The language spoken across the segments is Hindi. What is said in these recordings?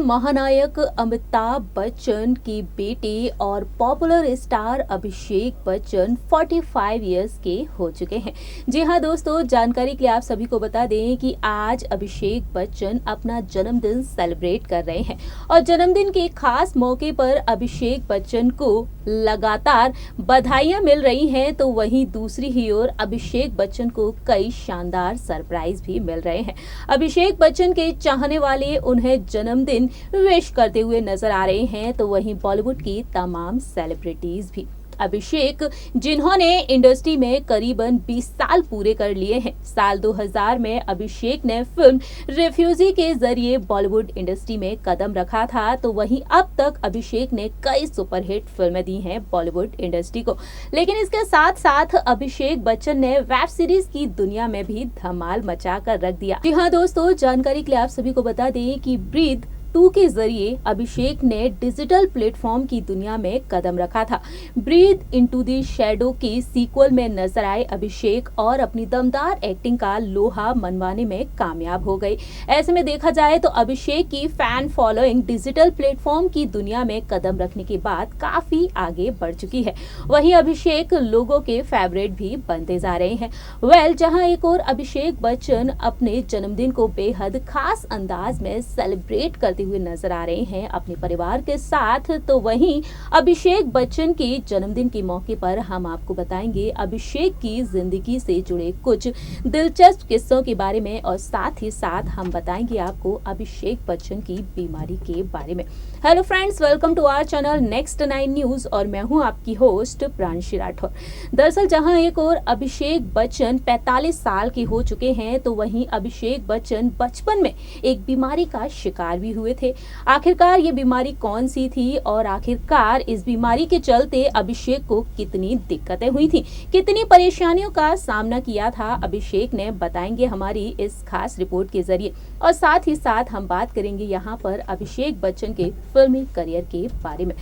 महानायक अमिताभ बच्चन की बेटी और popular star Abhishek Bachchan 45 years के हो चुके हैं। जी हाँ दोस्तों, जानकारी के लिए आप सभी को बता दें कि आज अभिषेक बच्चन अपना जन्मदिन सेलिब्रेट कर रहे हैं और जन्मदिन के खास मौके पर अभिषेक बच्चन को लगातार बधाइयां मिल रही हैं, तो वहीं दूसरी ही ओर अभिषेक बच्चन को कई शानदार सरप्राइज भी मिल रहे हैं। अभिषेक बच्चन के चाहने वाले उन्हें जन्मदिन विश करते हुए नजर आ रहे हैं, तो वहीं बॉलीवुड की तमाम सेलिब्रिटीज भी। अभिषेक, जिन्होंने इंडस्ट्री में करीबन 20 साल पूरे कर लिए हैं। साल 2000 में अभिषेक ने फिल्म रिफ्यूजी के जरिए बॉलीवुड इंडस्ट्री में कदम रखा था, तो वहीं अब तक अभिषेक ने कई सुपरहिट फिल्में दी हैं बॉलीवुड इंडस्ट्री को। लेकिन इसके साथ साथ अभिषेक बच्चन ने वेब सीरीज की दुनिया में भी धमाल मचा कर रख दिया। जी हाँ दोस्तों, जानकारी के लिए आप सभी को बता दें कि ब्रीथ 2 के जरिए अभिषेक ने डिजिटल प्लेटफॉर्म की दुनिया में कदम रखा था। ब्रीथ इनटू द शैडो के सीक्वल में नजर आए अभिषेक और अपनी दमदार एक्टिंग का लोहा मनवाने में कामयाब हो गए। ऐसे में देखा जाए तो अभिषेक की फैन फॉलोइंग डिजिटल प्लेटफॉर्म की दुनिया में कदम रखने के बाद काफी आगे बढ़ चुकी है। वहीं अभिषेक लोगों के फेवरेट भी बनते जा रहे हैं। जहां एक और अभिषेक बच्चन अपने जन्मदिन को बेहद खास अंदाज में सेलिब्रेट करते हुए नजर आ रहे हैं अपने परिवार के साथ, तो वहीं अभिषेक बच्चन के जन्मदिन के मौके पर हम आपको बताएंगे अभिषेक की जिंदगी से जुड़े कुछ दिलचस्प किस्सों के बारे में और साथ ही साथ हम बताएंगे आपको अभिषेक बच्चन की बीमारी के बारे में। Hello friends, welcome to our channel next 9 news और मैं हूं आपकी होस्ट प्रांशी राठौर। दरअसल जहां एक और अभिषेक बच्चन 45 साल के हो चुके हैं, तो वहीं अभिषेक बच्चन बचपन में एक बीमारी का शिकार भी हुए थे। आखिरकार ये बीमारी कौन सी थी और आखिरकार इस बीमारी के चलते अभिषेक को कितनी दिक्कतें हुई थी, कितनी परेशानियों का सामना किया था, अभिषेक ने बताएंगे हमारी इस खास रिपोर्ट के जरिए। और साथ ही साथ हम बात करेंगे यहाँ पर अभिषेक बच्चन के फिल्मी करियर के बारे में।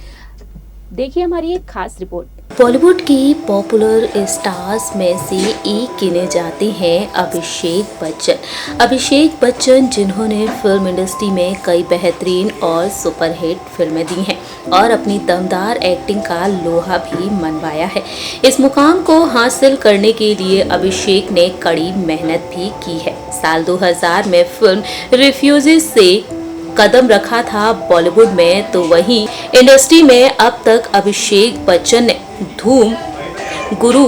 देखिए हमारी एक खास रिपोर्ट। बॉलीवुड की पॉपुलर स्टार्स में से एक गिने जाते हैं अभिषेक बच्चन। अभिषेक बच्चन, जिन्होंने फिल्म इंडस्ट्री में कई बेहतरीन और सुपरहिट फिल्में दी हैं और अपनी दमदार एक्टिंग का लोहा भी मनवाया है। इस मुकाम को हासिल करने के लिए अभिषेक ने कड़ी मेहनत भी की है। साल 2000 में फिल्म रिफ्यूजी से कदम रखा था बॉलीवुड में, तो वहीं इंडस्ट्री में अब तक अभिषेक बच्चन ने धूम, गुरु,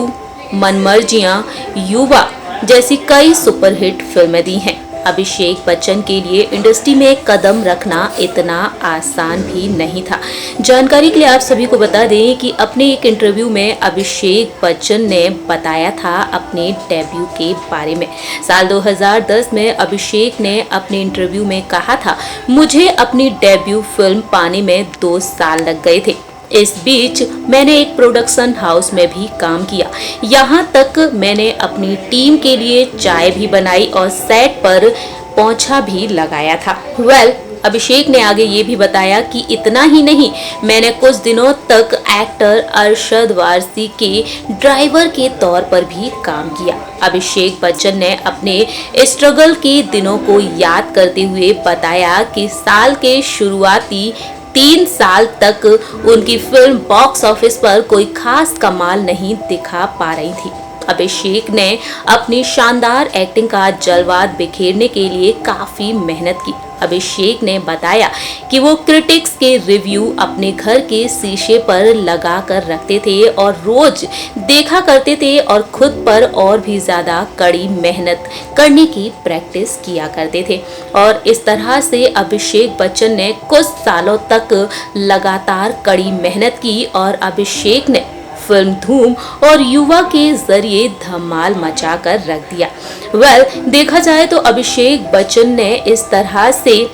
मनमर्जियां, युवा जैसी कई सुपरहिट फिल्में दी हैं। अभिषेक बच्चन के लिए इंडस्ट्री में कदम रखना इतना आसान भी नहीं था। जानकारी के लिए आप सभी को बता दें कि अपने एक इंटरव्यू में अभिषेक बच्चन ने बताया था अपने डेब्यू के बारे में। साल 2010 में अभिषेक ने अपने इंटरव्यू में कहा था, मुझे अपनी डेब्यू फिल्म पाने में 2 साल लग गए थे। इस बीच मैंने एक प्रोडक्शन हाउस में भी काम किया। यहाँ तक मैंने अपनी टीम के लिए चाय भी बनाई और सेट पर पोंछा भी लगाया था। अभिषेक ने आगे ये भी बताया कि इतना ही नहीं, मैंने कुछ दिनों तक एक्टर अरशद वारसी के ड्राइवर के तौर पर भी काम किया। अभिषेक बच्चन ने अपने स्ट्रगल के दिनों को याद करते हुए बताया कि साल के शुरुआती 3 साल तक उनकी फिल्म बॉक्स ऑफिस पर कोई खास कमाल नहीं दिखा पा रही थी। अभिषेक ने अपनी शानदार एक्टिंग का जलवा बिखेरने के लिए काफी मेहनत की। अभिषेक ने बताया कि वो क्रिटिक्स के रिव्यू अपने घर के शीशे पर लगा कर रखते थे और रोज देखा करते थे और खुद पर और भी ज्यादा कड़ी मेहनत करने की प्रैक्टिस किया करते थे। और इस तरह से अभिषेक बच्चन ने कुछ सालों तक लगातार कड़ी मेहनत की और अभिषेक ने फिल्म धूम और युवा के जरिए धमाल मचा कर रख दिया। देखा जाए तो अभिषेक बच्चन ने इस तरह से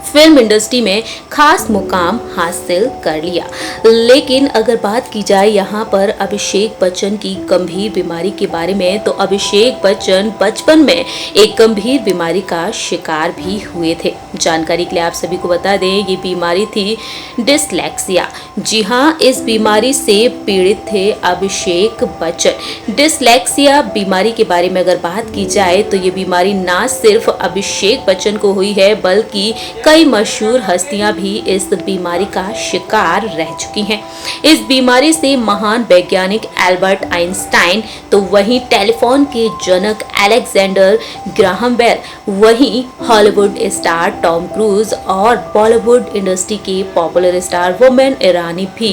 फिल्म इंडस्ट्री में खास मुकाम हासिल कर लिया। लेकिन अगर बात की जाए यहाँ पर अभिषेक बच्चन की गंभीर बीमारी के बारे में, तो अभिषेक बच्चन बचपन में एक गंभीर बीमारी का शिकार भी हुए थे। जानकारी के लिए आप सभी को बता दें ये बीमारी थी डिसलेक्सिया। जी हाँ, इस बीमारी से पीड़ित थे अभिषेक बच्चन। डिसलेक्सिया बीमारी के बारे में अगर बात की जाए तो ये बीमारी ना सिर्फ अभिषेक बच्चन को हुई है बल्कि कई मशहूर हस्तियां भी इस बीमारी का शिकार रह चुकी हैं। इस बीमारी से महान वैज्ञानिक एल्बर्ट आइंस्टाइन, तो वहीं टेलीफोन के जनक अलेक्जेंडर ग्राहम बेल, वहीं हॉलीवुड स्टार टॉम क्रूज और बॉलीवुड इंडस्ट्री के पॉपुलर स्टार वुमेन ईरानी भी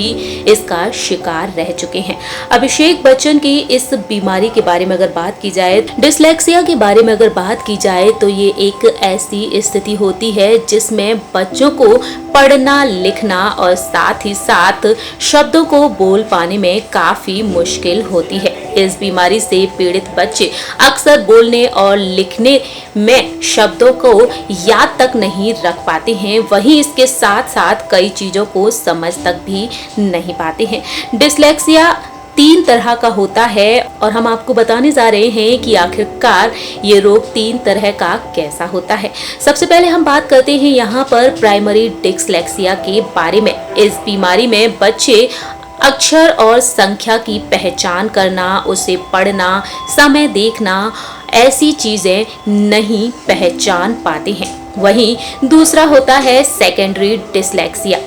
इसका शिकार रह चुके हैं। अभिषेक बच्चन की इस बीमारी के बारे में अगर बात की जाए, डिसलेक्सिया के बारे में अगर बात की जाए तो ये एक ऐसी स्थिति होती है जिसमें बच्चों को पढ़ना, लिखना और साथ ही साथ शब्दों को बोल पाने में काफी मुश्किल होती है। इस बीमारी से पीड़ित बच्चे अक्सर बोलने और लिखने में शब्दों को याद तक नहीं रख पाते हैं, वहीं इसके साथ साथ कई चीजों को समझ तक भी नहीं पाते हैं। डिसलेक्सिया 3 तरह का होता है और हम आपको बताने जा रहे हैं कि आखिरकार ये रोग 3 तरह का कैसा होता है। सबसे पहले हम बात करते हैं यहाँ पर प्राइमरी डिसलेक्सिया के बारे में। इस बीमारी में बच्चे अक्षर और संख्या की पहचान करना, उसे पढ़ना, समय देखना, ऐसी चीजें नहीं पहचान पाते हैं। वहीं दूसरा होता है सेकेंडरी डिसलेक्सिया।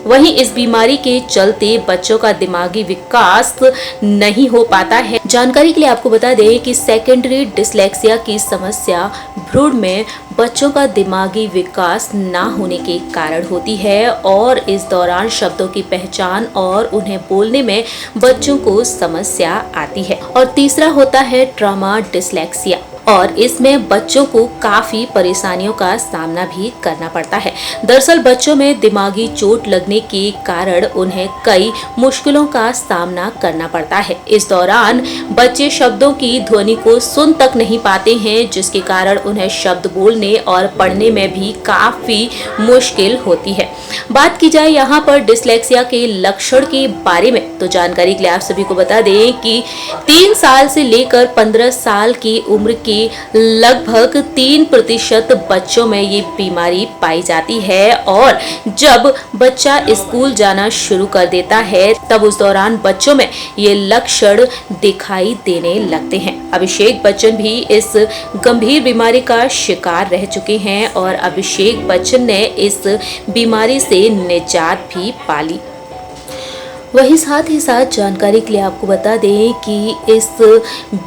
वहीं इस बीमारी के चलते बच्चों का दिमागी विकास नहीं हो पाता है। जानकारी के लिए आपको बता दें कि सेकेंडरी डिसलेक्सिया की समस्या भ्रूण में बच्चों का दिमागी विकास ना होने के कारण होती है और इस दौरान शब्दों की पहचान और उन्हें बोलने में बच्चों को समस्या आती है। और तीसरा होता है ट्रॉमा डिसलेक्सिया और इसमें बच्चों को काफी परेशानियों का सामना भी करना पड़ता है। दरअसल बच्चों में दिमागी चोट लगने के कारण उन्हें कई मुश्किलों का सामना करना पड़ता है। इस दौरान बच्चे शब्दों की ध्वनि को सुन तक नहीं पाते हैं, जिसके कारण उन्हें शब्द बोलने और पढ़ने में भी काफी मुश्किल होती है। बात की जाए यहाँ पर डिसलेक्सिया के लक्षण के बारे में, तो जानकारी के लिए आप सभी को बता दें कि 3 साल से लेकर 15 साल की उम्र के लगभग 3% बच्चों में ये बीमारी पाई जाती है और जब बच्चा स्कूल जाना शुरू कर देता है तब उस दौरान बच्चों में ये लक्षण दिखाई देने लगते हैं। अभिषेक बच्चन भी इस गंभीर बीमारी का शिकार रह चुके हैं और अभिषेक बच्चन ने इस बीमारी से निजात भी पाली। वहीं साथ ही साथ जानकारी के लिए आपको बता दें कि इस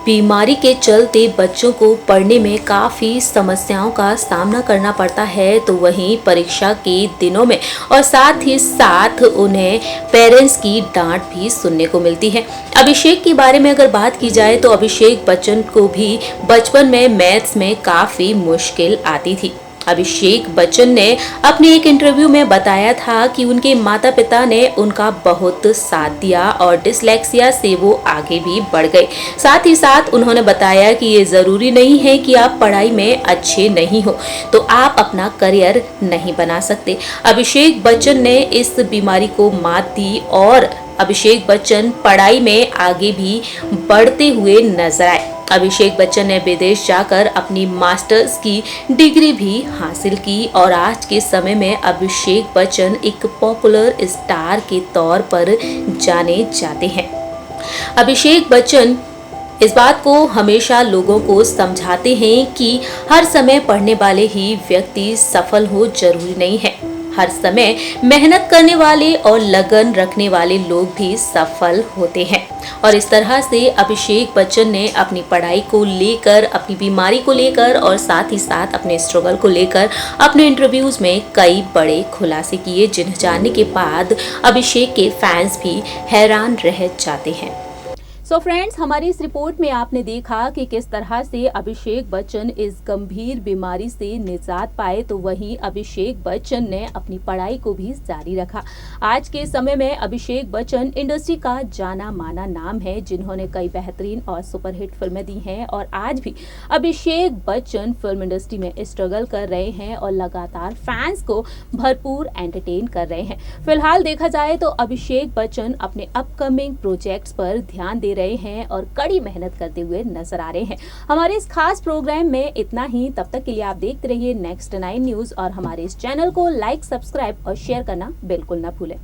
बीमारी के चलते बच्चों को पढ़ने में काफ़ी समस्याओं का सामना करना पड़ता है, तो वहीं परीक्षा के दिनों में और साथ ही साथ उन्हें पेरेंट्स की डांट भी सुनने को मिलती है। अभिषेक के बारे में अगर बात की जाए तो अभिषेक बच्चन को भी बचपन में मैथ्स में काफ़ी मुश्किल आती थी। अभिषेक बच्चन ने अपने एक इंटरव्यू में बताया था कि उनके माता पिता ने उनका बहुत साथ दिया और डिसलेक्सिया से वो आगे भी बढ़ गए। साथ ही साथ उन्होंने बताया कि ये जरूरी नहीं है कि आप पढ़ाई में अच्छे नहीं हो तो आप अपना करियर नहीं बना सकते। अभिषेक बच्चन ने इस बीमारी को मात दी और अभिषेक बच्चन पढ़ाई में आगे भी बढ़ते हुए नजर आए। अभिषेक बच्चन ने विदेश जाकर अपनी मास्टर्स की डिग्री भी हासिल की और आज के समय में अभिषेक बच्चन एक पॉपुलर स्टार के तौर पर जाने जाते हैं। अभिषेक बच्चन इस बात को हमेशा लोगों को समझाते हैं कि हर समय पढ़ने वाले ही व्यक्ति सफल हो जरूरी नहीं है। हर समय मेहनत करने वाले और लगन रखने वाले लोग भी सफल होते हैं। और इस तरह से अभिषेक बच्चन ने अपनी पढ़ाई को लेकर, अपनी बीमारी को लेकर और साथ ही साथ अपने स्ट्रगल को लेकर अपने इंटरव्यूज में कई बड़े खुलासे किए, जिन्हें जानने के बाद अभिषेक के फैंस भी हैरान रह जाते हैं। सो फ्रेंड्स, हमारी इस रिपोर्ट में आपने देखा कि किस तरह से अभिषेक बच्चन इस गंभीर बीमारी से निजात पाए, तो वहीं अभिषेक बच्चन ने अपनी पढ़ाई को भी जारी रखा। आज के समय में अभिषेक बच्चन इंडस्ट्री का जाना माना नाम है, जिन्होंने कई बेहतरीन और सुपरहिट फिल्में दी हैं और आज भी अभिषेक बच्चन फिल्म इंडस्ट्री में स्ट्रगल कर रहे हैं और लगातार फैंस को भरपूर एंटरटेन कर रहे हैं। फिलहाल देखा जाए तो अभिषेक बच्चन अपने अपकमिंग प्रोजेक्ट्स पर ध्यान दे रहे रहे हैं और कड़ी मेहनत करते हुए नजर आ रहे हैं। हमारे इस खास प्रोग्राम में इतना ही। तब तक के लिए आप देखते रहिए नेक्स्ट 9 न्यूज़ और हमारे इस चैनल को लाइक, सब्सक्राइब और शेयर करना बिल्कुल ना भूलें।